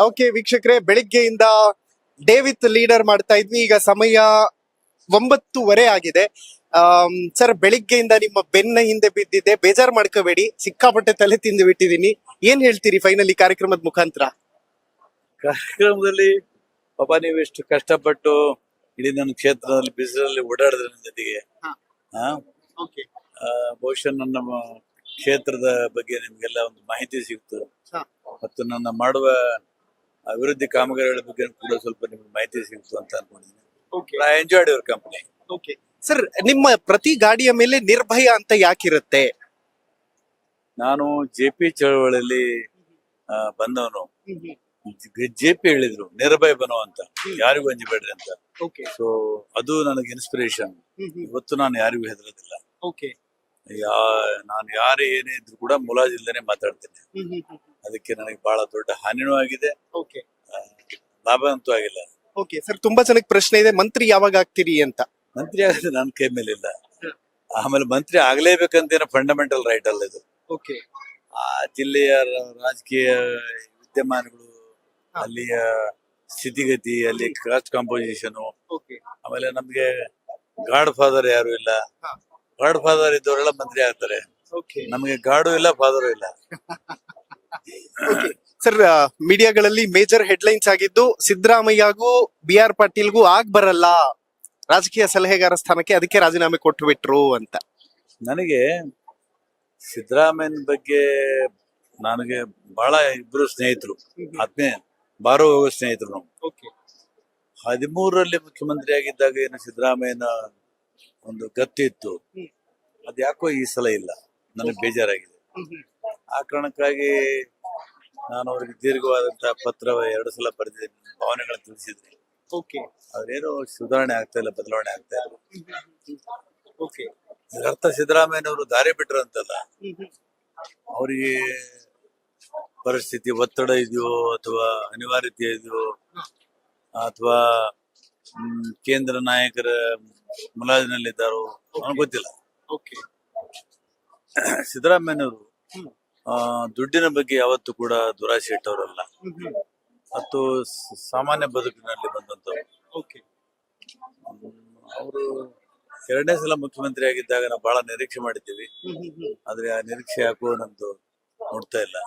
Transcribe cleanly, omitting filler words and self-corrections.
Okay ವೀಕ್ಷಕರೇ, ಬೆಳಿಗ್ಗೆಯಿಂದ day with leader ಮಾಡ್ತಾ ಇದ್ವಿ. ಈಗ ಸಮಯ 9:30 ಆಗಿದೆ. ಸರ್, ಬೆಳಿಗ್ಗೆಯಿಂದ ನಿಮ್ಮ ಬೆನ್ನ ಹಿಂದೆ ಬಿದ್ದಿದ್ದೆ, ಬೇಜಾರು ಮಾಡ್ಕೋಬೇಡಿ, ಸಿಕ್ಕಾಪಟ್ಟೆ ತಲೆ ತಿಂದು ಬಿಟ್ಟಿದೀನಿ. ಏನ್ ಹೇಳ್ತೀರಿ ಫೈನಲಿ ಕಾರ್ಯಕ್ರಮದ ಮುಖಾಂತರ? ಕಾರ್ಯಕ್ರಮದಲ್ಲಿ ಪಾಪ ನೀವು ಎಷ್ಟು ಕಷ್ಟಪಟ್ಟು ಇಡೀ ನನ್ನ ಕ್ಷೇತ್ರದಲ್ಲಿ ಬಿಸಿಲಲ್ಲಿ ಓಡಾಡಿದ್ರೆ ನನ್ನ ಜೊತೆಗೆ ಬಹುಶಃ ನನ್ನ ಕ್ಷೇತ್ರದ ಬಗ್ಗೆ ನಿಮ್ಗೆಲ್ಲ ಒಂದು ಮಾಹಿತಿ ಸಿಕ್ತು ಮತ್ತು ನನ್ನ ಮಾಡುವ ಅಭಿವೃದ್ಧಿ ಕಾಮಗಾರಿಗಳ ಬಗ್ಗೆ ಕೂಡ ಸ್ವಲ್ಪ ನಿಮ್ಗೆ ಮಾಹಿತಿ ಸಿಕ್ತು ಅಂತ ಅನ್ಕೊಂಡಿದ್ದೀನಿ. I enjoyed your company. Sir, ನಿಮ್ಮ ಪ್ರತಿ ಗಾಡಿಯ ಮೇಲೆ ನಿರ್ಭಯ ಅಂತ ಯಾಕಿರುತ್ತೆ? ನಾನು ಜೆಪಿ ಚಳವಳಿಯಲ್ಲಿ ಬಂದವನು. ಜೆಪಿ ಹೇಳಿದ್ರು ನಿರ್ಭಯ ಬನೋ ಅಂತ, ಯಾರಿಗೂ ಅಂಜಬೇಡ್ರಿ ಅಂತ. ಸೊ ಅದು ನನಗೆ ಇನ್ಸ್ಪಿರೇಷನ್. ಇವತ್ತು ನಾನು ಯಾರಿಗೂ ಹೆದರೋದಿಲ್ಲ. ನಾನು ಯಾರೇ ಏನೇ ಇದ್ರು ಕೂಡ ಮುಲಾಜಿಲ್ದೇನೆ ಮಾತಾಡ್ತೇನೆ. ಅದಕ್ಕೆ ನನಗೆ ಬಹಳ ದೊಡ್ಡ ಹಾನಿನೂ ಆಗಿದೆ, ಲಾಭ ಅಂತೂ ಆಗಿಲ್ಲ. ಸರ್, ತುಂಬಾ ಜನಕ್ಕೆ ಪ್ರಶ್ನೆ ಇದೆ, ಮಂತ್ರಿ ಯಾವಾಗ ಆಗ್ತೀರಿ ಅಂತ. ಮಂತ್ರಿ ಆಗೋದು ನನ್ನ ಕೈ ಮೇಲೆ ಇಲ್ಲ. ಆಮೇಲೆ ಮಂತ್ರಿ ಆಗ್ಲೇಬೇಕಂತೇನೋ ಫಂಡಮೆಂಟಲ್ ರೈಟ್ ಅಲ್ಲ ಇದು. ಆ ಜಿಲ್ಲೆಯ ರಾಜಕೀಯ ವಿದ್ಯಮಾನಗಳು, ಅಲ್ಲಿಯ ಸ್ಥಿತಿಗತಿ, ಅಲ್ಲಿ ಕಾಸ್ಟ್ ಕಾಂಪೋಸಿಷನ್, ಆಮೇಲೆ ನಮ್ಗೆ ಗಾಡ್ ಫಾದರ್ ಯಾರು ಇಲ್ಲ. ಗಾಡ್ ಫಾದರ್ ಇದ್ದವರೆಲ್ಲ ಮಂತ್ರಿ ಆಗ್ತಾರೆ, ನಮಗೆ ಗಾಡು ಇಲ್ಲ, ಫಾದರು ಇಲ್ಲ. ಸರ್, ಮೀಡಿಯಾಗಳಲ್ಲಿ ಮೇಜರ್ ಹೆಡ್ಲೈನ್ಸ್ ಆಗಿದ್ದು ಸಿದ್ದರಾಮಯ್ಯಗೂ BR ಪಾಟೀಲ್ಗೂ ಬರಲ್ಲ ರಾಜಕೀಯ ಸಲಹೆಗಾರ ಸ್ಥಾನಕ್ಕೆ, ಅದಕ್ಕೆ ರಾಜೀನಾಮೆ ಕೊಟ್ಟು ಬಿಟ್ರು ಅಂತ. ನನಗೆ ಸಿದ್ದರಾಮಯ್ಯನ ಬಗ್ಗೆ ನನಗೆ ಬಹಳ ಇಬ್ರು ಸ್ನೇಹಿತರು, ಆತ್ಮೀಯ ಬಾರೋ ಹೋಗೋ ಸ್ನೇಹಿತರು. ನಾವು 13ರಲ್ಲಿ ಮುಖ್ಯಮಂತ್ರಿ ಆಗಿದ್ದಾಗ ಏನು ಸಿದ್ದರಾಮಯ್ಯನ ಒಂದು ಗತ್ತು ಇತ್ತು, ಅದ್ಯಾಕೋ ಈ ಸಲ ಇಲ್ಲ. ನನಗೆ ಬೇಜಾರಾಗಿದೆ. ಆ ಕಾರಣಕ್ಕಾಗಿ ನಾನು ಅವ್ರಿಗೆ ದೀರ್ಘವಾದಂತಹ ಪತ್ರ 2 ಸಲ ಬರೆದಿದ್ದೀನಿ, ಭಾವನೆಗಳನ್ನ ತಿಳಿಸಿದ್ದೀನಿ. ಅದೇನೋ ಸುಧಾರಣೆ ಆಗ್ತಾ ಇಲ್ಲ, ಬದಲಾವಣೆ ಆಗ್ತಾ ಇಲ್ಲ. ಇದರರ್ಥ ಸಿದ್ದರಾಮಯ್ಯನವರು ದಾರಿ ಬಿಟ್ರು ಅಂತಲ್ಲ, ಅವರಿಗೆ ಪರಿಸ್ಥಿತಿ ಒತ್ತಡ ಇದೆಯೋ ಅಥವಾ ಅನಿವಾರ್ಯತೆ ಇದೆಯೋ ಅಥವಾ ಕೇಂದ್ರ ನಾಯಕರ ಮುಲಾಜಿನಲ್ಲಿದ್ದಾರೋ ನನಗೆ ಗೊತ್ತಿಲ್ಲ. ಸಿದ್ದರಾಮಯ್ಯನವರು ದುಡ್ಡಿನ ಬಗ್ಗೆ ಯಾವತ್ತೂ ಕೂಡ ದುರಾಸೆ ಇಟ್ಟವರಲ್ಲ, ಮತ್ತು ಸಾಮಾನ್ಯ ಬದುಕಿನಲ್ಲಿ ಬಂದಂತವ್ರು. ಅವರು 2ನೇ ಸಲ ಮುಖ್ಯಮಂತ್ರಿ ಆಗಿದ್ದಾಗ ನಾವು ಬಹಳ ನಿರೀಕ್ಷೆ ಮಾಡಿದ್ದೀವಿ, ಆದ್ರೆ ಆ ನಿರೀಕ್ಷೆ ಯಾಕೋ ನಮ್ದು ನೋಡ್ತಾ ಇಲ್ಲ.